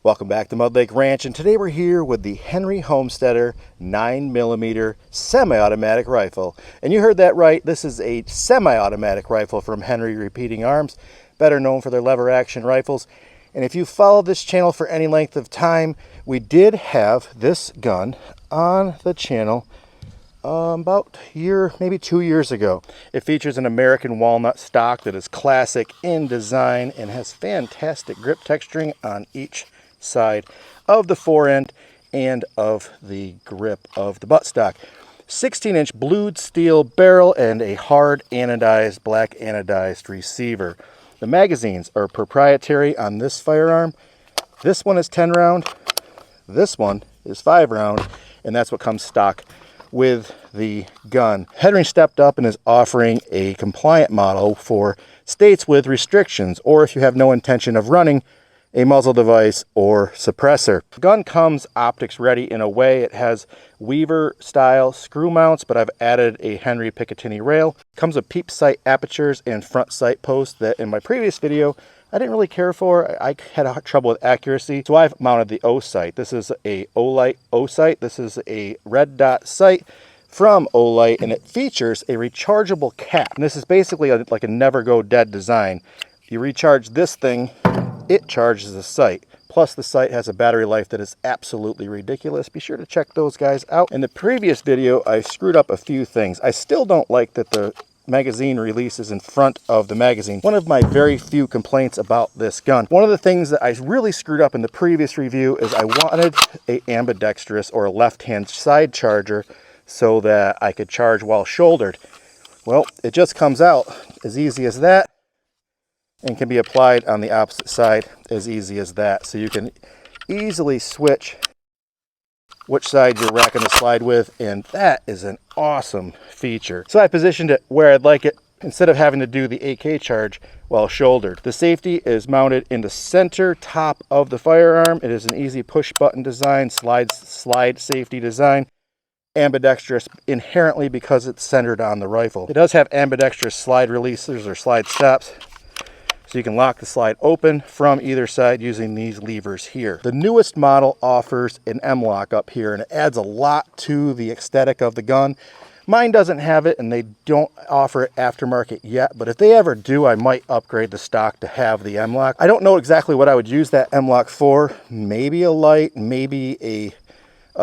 Welcome back to Mud Lake Ranch, and today we're here with the Henry Homesteader 9mm semi-automatic rifle. And you heard that right, this is a semi-automatic rifle from Henry Repeating Arms, better known for their lever action rifles. And if you followed this channel for any length of time, we did have this gun on the channel about a year, maybe 2 years ago. It features an American walnut stock that is classic in design and has fantastic grip texturing on each side of the forend and of the grip of the buttstock. 16-inch blued steel barrel and a hard anodized, black anodized receiver. The magazines are proprietary on this firearm. This one is 10 round, this one is 5 round, and that's what comes stock with the gun. Henry stepped up and is offering a compliant model for states with restrictions, or if you have no intention of running a muzzle device or suppressor. The gun comes optics ready in a way. It has Weaver style screw mounts, but I've added a Henry Picatinny rail. Comes with peep sight apertures and front sight posts that in my previous video I didn't really care for. I had trouble with accuracy, so I've mounted the Osight. This is a Osight. This is a red dot sight from Osight, and it features a rechargeable cap. And this is basically like a never go dead design. You recharge this thing, it charges the sight. Plus the sight has a battery life that is absolutely ridiculous. Be sure to check those guys out. In the previous video, I screwed up a few things. I still don't like that the magazine release is in front of the magazine. One of my very few complaints about this gun. One of the things that I really screwed up in the previous review is I wanted a ambidextrous or a left-hand side charger so that I could charge while shouldered. Well, it just comes out as easy as that, and can be applied on the opposite side as easy as that. So you can easily switch which side you're racking the slide with, and that is an awesome feature. So I positioned it where I'd like it instead of having to do the AK charge while shouldered. The safety is mounted in the center top of the firearm. It is an easy push button design, slide safety design. Ambidextrous inherently because it's centered on the rifle. It does have ambidextrous slide releases or slide stops, so you can lock the slide open from either side using these levers here. The newest model offers an M-lock up here, and it adds a lot to the aesthetic of the gun. Mine doesn't have it, and they don't offer it aftermarket yet, but if they ever do, I might upgrade the stock to have the M-lock. I don't know exactly what I would use that M-lock for. Maybe a light, maybe a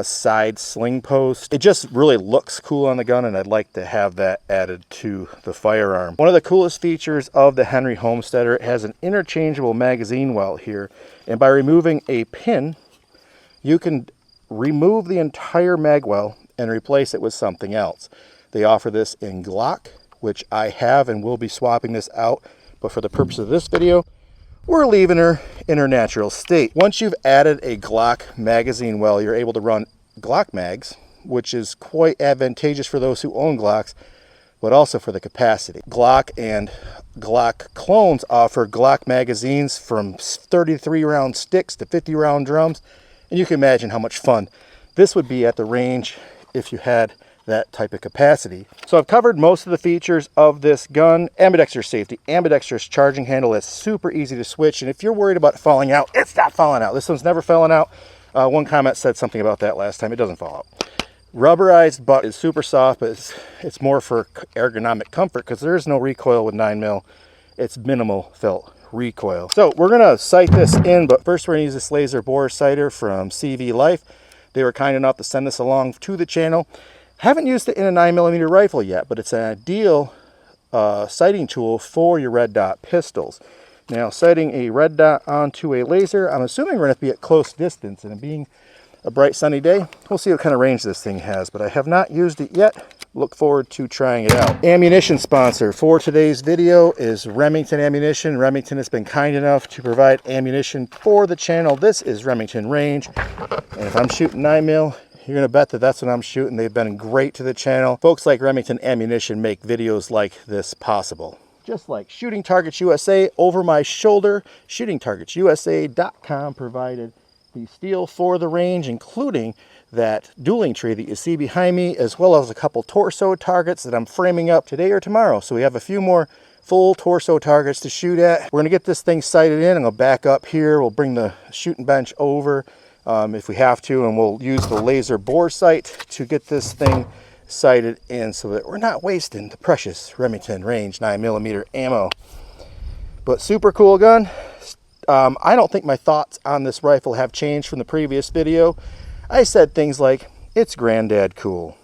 side sling post. It just really looks cool on the gun, and I'd like to have that added to the firearm. One of the coolest features of the Henry Homesteader, it has an interchangeable magazine well here, and by removing a pin you can remove the entire mag well and replace it with something else. They offer this in Glock, which I have and will be swapping this out, but for the purpose of this video we're leaving her in her natural state. Once you've added a Glock magazine well, you're able to run Glock mags, which is quite advantageous for those who own Glocks, but also for the capacity. Glock and Glock clones offer Glock magazines from 33 round sticks to 50 round drums, and you can imagine how much fun this would be at the range if you had that type of capacity. So I've covered most of the features of this gun. Ambidextrous safety, ambidextrous charging handle that's super easy to switch, and if you're worried about falling out, it's not falling out. This one's never fallen out. One comment said something about that last time. It doesn't fall out. Rubberized butt is super soft, but it's more for ergonomic comfort because there is no recoil with 9mm. It's minimal felt recoil. So we're gonna sight this in, but first we're gonna use this laser bore sighter from CV Life. They were kind enough to send this along to the channel. Haven't used it in a 9mm rifle yet, but it's an ideal sighting tool for your red dot pistols. Now, sighting a red dot onto a laser, I'm assuming we're going to be at close distance, and it being a bright sunny day, we'll see what kind of range this thing has, but I have not used it yet. Look forward to trying it out. Ammunition sponsor for today's video is Remington Ammunition. Remington has been kind enough to provide ammunition for the channel. This is Remington Range, and if I'm shooting 9mm, you're gonna bet that that's what I'm shooting. They've been great to the channel. Folks like Remington Ammunition make videos like this possible. Just like ShootingTargetsUSA over my shoulder, ShootingTargetsUSA.com provided the steel for the range, including that dueling tree that you see behind me, as well as a couple torso targets that I'm framing up today or tomorrow. So we have a few more full torso targets to shoot at. We're gonna get this thing sighted in. I'm gonna back up here. We'll bring the shooting bench over if we have to, and we'll use the laser bore sight to get this thing sighted in so that we're not wasting the precious Remington range 9mm ammo. But super cool gun. I don't think my thoughts on this rifle have changed from the previous video. I said things like, it's Granddad cool.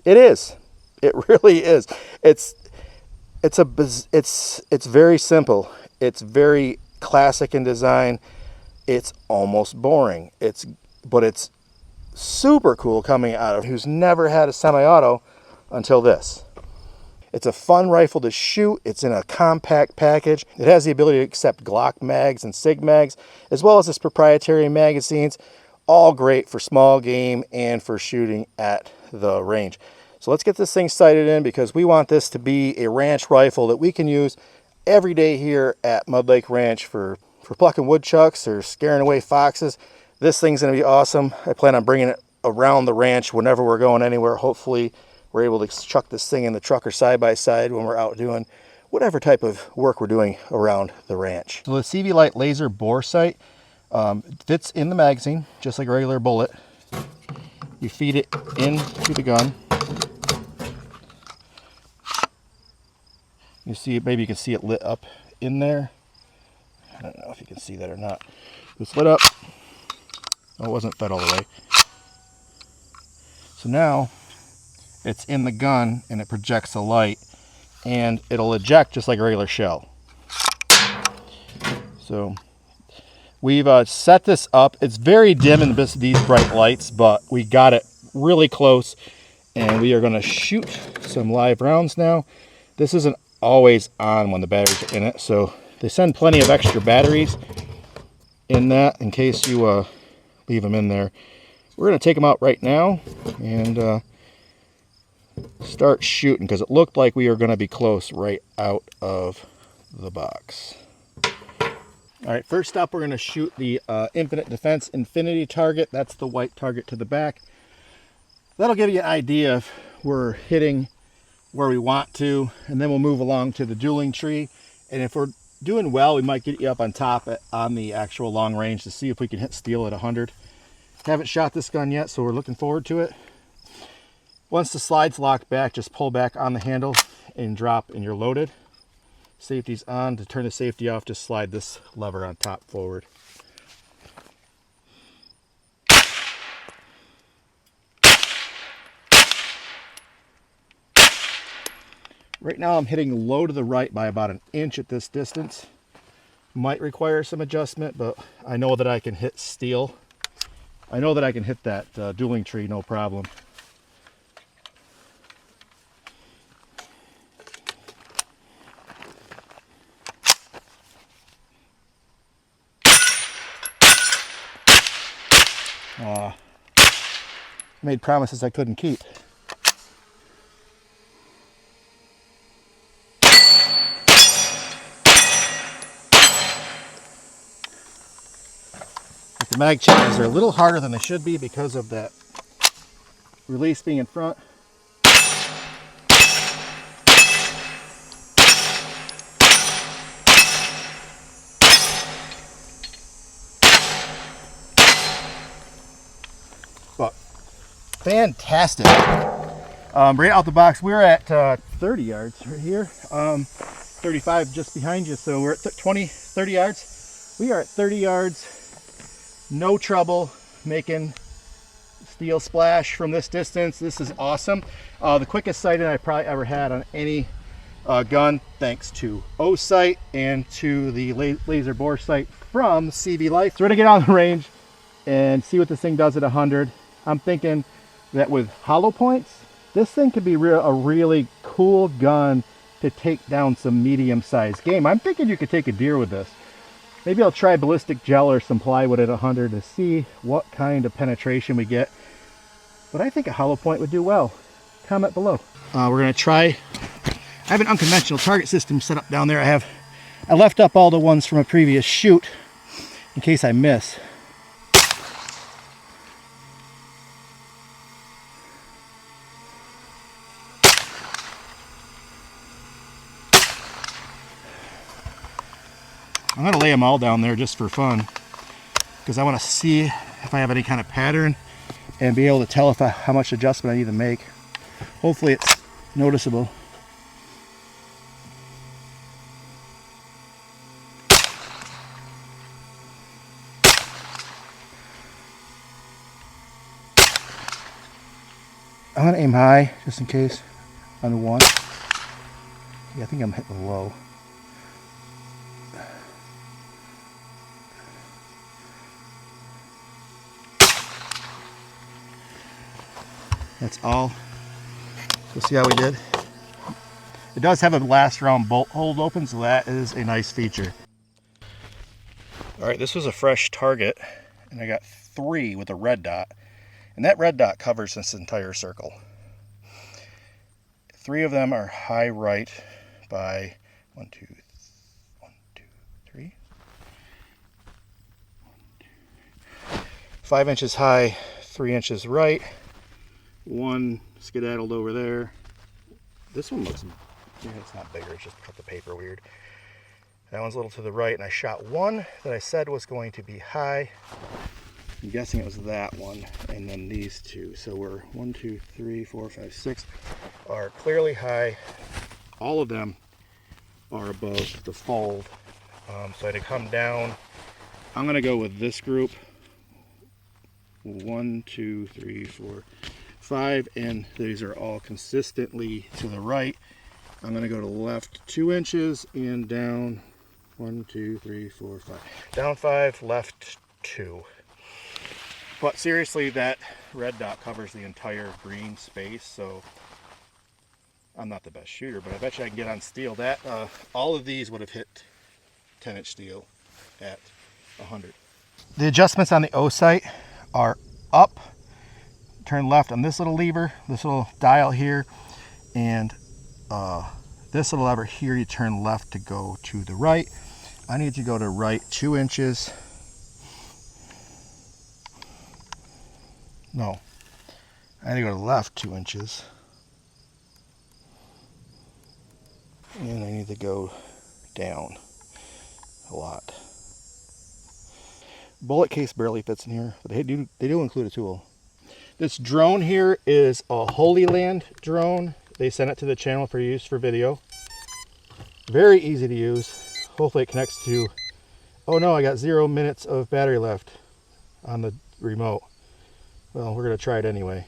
It is. It really is. It's very simple. It's very classic in design. It's almost boring. But it's super cool coming out of who's never had a semi-auto until this. It's a fun rifle to shoot. It's in a compact package. It has the ability to accept Glock mags and Sig mags, as well as its proprietary magazines. All great for small game and for shooting at the range. So let's get this thing sighted in, because we want this to be a ranch rifle that we can use every day here at Mud Lake Ranch for plucking woodchucks or scaring away foxes. This thing's gonna be awesome. I plan on bringing it around the ranch whenever we're going anywhere. Hopefully we're able to chuck this thing in the truck or side by side when we're out doing whatever type of work we're doing around the ranch. So the CV Light laser bore sight fits in the magazine just like a regular bullet. You feed it into the gun. You see it, maybe you can see it lit up in there. I don't know if you can see that or not. It's lit up. Oh, it wasn't fed all the way. So now it's in the gun and it projects a light, and it'll eject just like a regular shell. So we've set this up. It's very dim in these bright lights, but we got it really close, and we are going to shoot some live rounds now. This isn't always on when the batteries are in it, so they send plenty of extra batteries in that in case you leave them in there. We're going to take them out right now and start shooting, because it looked like we were going to be close right out of the box. All right, first up, we're going to shoot the Infinite Defense Infinity target. That's the white target to the back. That'll give you an idea if we're hitting where we want to, and then we'll move along to the dueling tree. And if we're doing well, we might get you up on top on the actual long range to see if we can hit steel at 100. Haven't shot this gun yet, so we're looking forward to it. Once the slide's locked back, just pull back on the handle and drop, and you're loaded. Safety's on. To turn the safety off, just slide this lever on top forward. Right now I'm hitting low to the right by about 1 inch at this distance. Might require some adjustment, but I know that I can hit steel. I know that I can hit that dueling tree no problem. Made promises I couldn't keep. The mag changes are a little harder than they should be because of that release being in front. But fantastic. Right out the box, we're at 30 yards right here. 35 just behind you, so we're at 30 yards. We are at 30 yards. No trouble making steel splash from this distance. This is awesome. The quickest sighting I probably ever had on any gun, thanks to Osight and to the laser bore sight from CV Light. So we're gonna get on the range and see what this thing does at 100. I'm thinking that with hollow points, this thing could be a really cool gun to take down some medium-sized game. I'm thinking you could take a deer with this. Maybe I'll try ballistic gel or some plywood at 100 to see what kind of penetration we get. But I think a hollow point would do well. Comment below. We're gonna try, I have an unconventional target system set up down there. I left up all the ones from a previous shoot in case I miss. I'm going to lay them all down there just for fun, because I want to see if I have any kind of pattern and be able to tell how much adjustment I need to make. Hopefully it's noticeable. I'm going to aim high just in case on the one. Yeah, I think I'm hitting low. That's all. We'll see how we did. It does have a last round bolt hold open, so that is a nice feature. All right, this was a fresh target, and I got 3 with a red dot, and that red dot covers this entire circle. 3 of them are high right by 1, 2, 3. 5 inches high, 3 inches right. 1 skedaddled over there. This one looks, yeah, it's not bigger, it's just cut the paper weird. That one's a little to the right, and I shot 1 that I said was going to be high. I'm guessing it was that one, and then these 2. So we're 1, 2, 3, 4, 5, 6 are clearly high. All of them are above the fold. So I had to come down. I'm gonna go with this group. 1, 2, 3, 4, 5, and these are all consistently to the right. I'm going to go to the left 2 inches and down 1, 2, 3, 4, 5. Down 5, left 2. But seriously, that red dot covers the entire green space, so I'm not the best shooter, but I bet you I can get on steel. That all of these would have hit 10-inch steel at 100. The adjustments on the Osight are up, turn left on this little lever, this little dial here, and this little lever here, you turn left to go to the right. I need to go to right 2 inches. No, I need to go to left 2 inches. And I need to go down a lot. Bullet case barely fits in here, but they do include a tool. This drone here is a Holy Land drone. They sent it to the channel for use for video. Very easy to use. Hopefully it connects to, oh no, I got 0 minutes of battery left on the remote. Well, we're gonna try it anyway.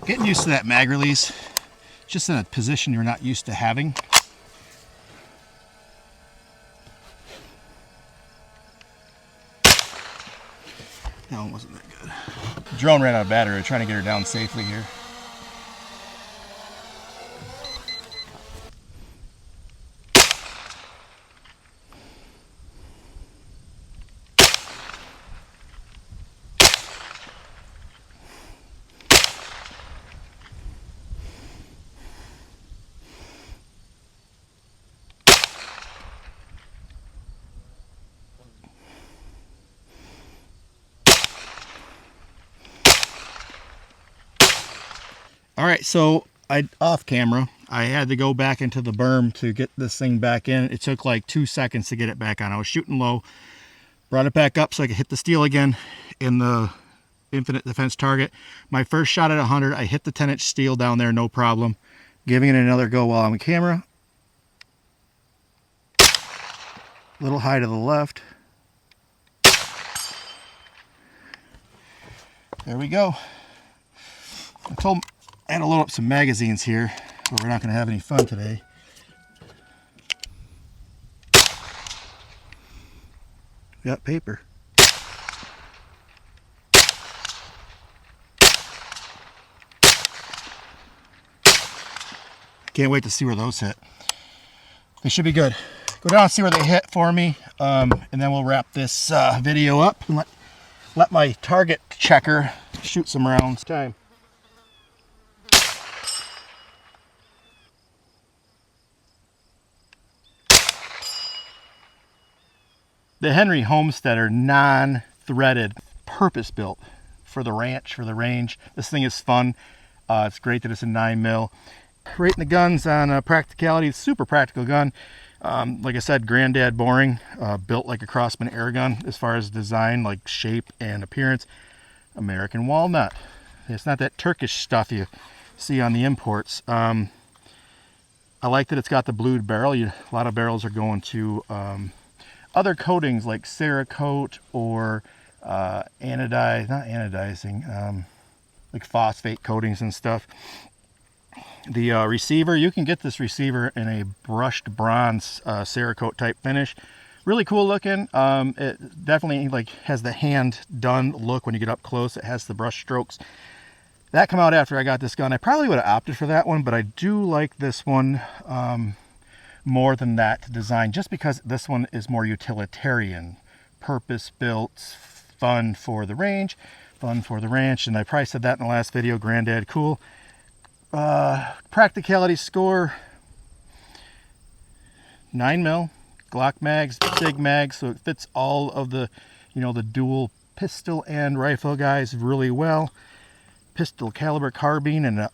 Getting used to that mag release, just in a position you're not used to having. That one wasn't that good. The drone ran out of battery. We're trying to get her down safely here. All right, so off camera, I had to go back into the berm to get this thing back in. It took like 2 seconds to get it back on. I was shooting low, brought it back up so I could hit the steel again in the infinite defense target. My first shot at 100, I hit the 10-inch steel down there, no problem. Giving it another go while I'm on camera. A little high to the left. There we go. I had to load up some magazines here, but we're not going to have any fun today. We got paper. Can't wait to see where those hit. They should be good. Go down and see where they hit for me, and then we'll wrap this video up and let my target checker shoot some rounds. Time. The Henry Homesteader, non-threaded, purpose-built for the ranch, for the range. This thing is fun. It's great that it's a 9mm. Rating the guns on practicality. It's a super practical gun. Like I said, Granddad boring, built like a Crossman air gun as far as design, like shape and appearance. American walnut. It's not that Turkish stuff you see on the imports. I like that it's got the blued barrel. A lot of barrels are going to other coatings like Cerakote or anodizing, like phosphate coatings and stuff. The receiver, you can get this receiver in a brushed bronze Cerakote type finish. Really cool looking. It definitely like has the hand done look when you get up close. It has the brush strokes. That came out after I got this gun. I probably would have opted for that one, but I do like this one more than that design, just because this one is more utilitarian, purpose-built, fun for the range, fun for the ranch. And I probably said that in the last video. Granddad, cool. Practicality score 9mm, Glock mags, big mags, so it fits all of the, the dual pistol and rifle guys really well. Pistol caliber carbine and an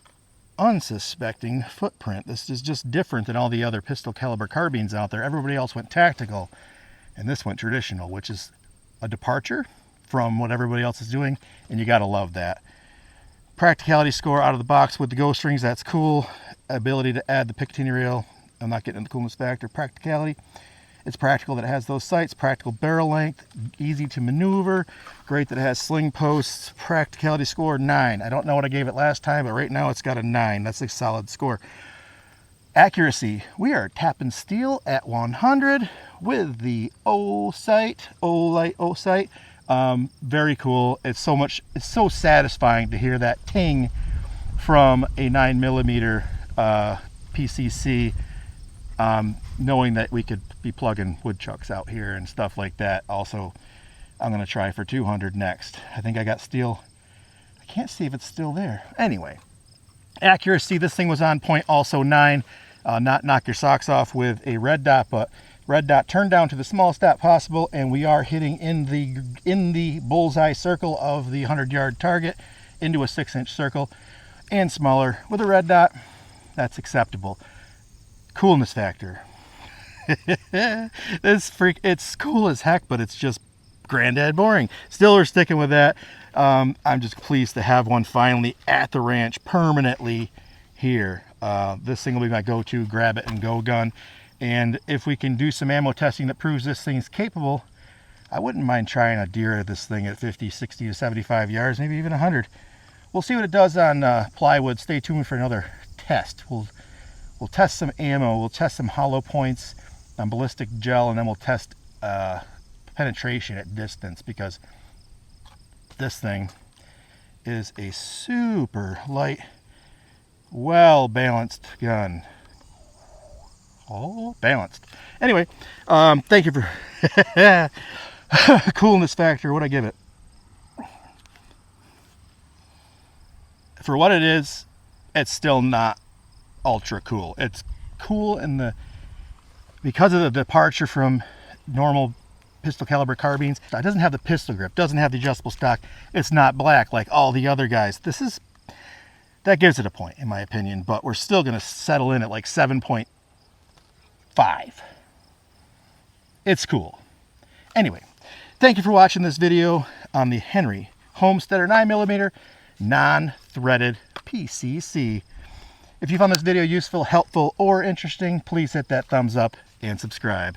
unsuspecting footprint. This is just different than all the other pistol caliber carbines out there. Everybody else went tactical, and this went traditional, which is a departure from what everybody else is doing, and you gotta love that. Practicality score out of the box with the ghost rings, that's cool. Ability to add the Picatinny rail, I'm not getting into the coolness factor. Practicality, it's practical that it has those sights. Practical barrel length, easy to maneuver. Great that it has sling posts. Practicality score 9. I don't know what I gave it last time, but right now it's got a 9. That's a solid score. Accuracy, we are tapping steel at 100 with the Osight, Osight. Very cool. It's so satisfying to hear that ting from a 9mm PCC, knowing that we could be plugging woodchucks out here and stuff like that. Also, I'm going to try for 200 next. I think I got steel. I can't see if it's still there. Anyway, accuracy, this thing was on point, also 9. Not knock your socks off with a red dot, but red dot turned down to the smallest dot possible, and we are hitting in the bullseye circle of the 100-yard target into a 6-inch circle, and smaller with a red dot. That's acceptable. Coolness factor. It's cool as heck, but it's just Granddad boring. Still, we're sticking with that. I'm just pleased to have one finally at the ranch permanently here. This thing will be my go-to grab it and go gun. And if we can do some ammo testing that proves this thing's capable, I wouldn't mind trying a deer of this thing at 50, 60 to 75 yards, maybe even 100. We'll see what it does on plywood. Stay tuned for another test. We'll test some ammo. We'll test some hollow points on ballistic gel, and then we'll test penetration at distance, because this thing is a super light, well-balanced gun. All balanced. Anyway, thank you for coolness factor. What'd I give it? For what it is, it's still not ultra cool. It's cool because of the departure from normal pistol caliber carbines. It doesn't have the pistol grip, doesn't have the adjustable stock. It's not black like all the other guys. That gives it a point, in my opinion, but we're still going to settle in at like 7.5. It's cool. Anyway, thank you for watching this video on the Henry Homesteader 9mm non-threaded PCC. If you found this video useful, helpful, or interesting, please hit that thumbs up and subscribe.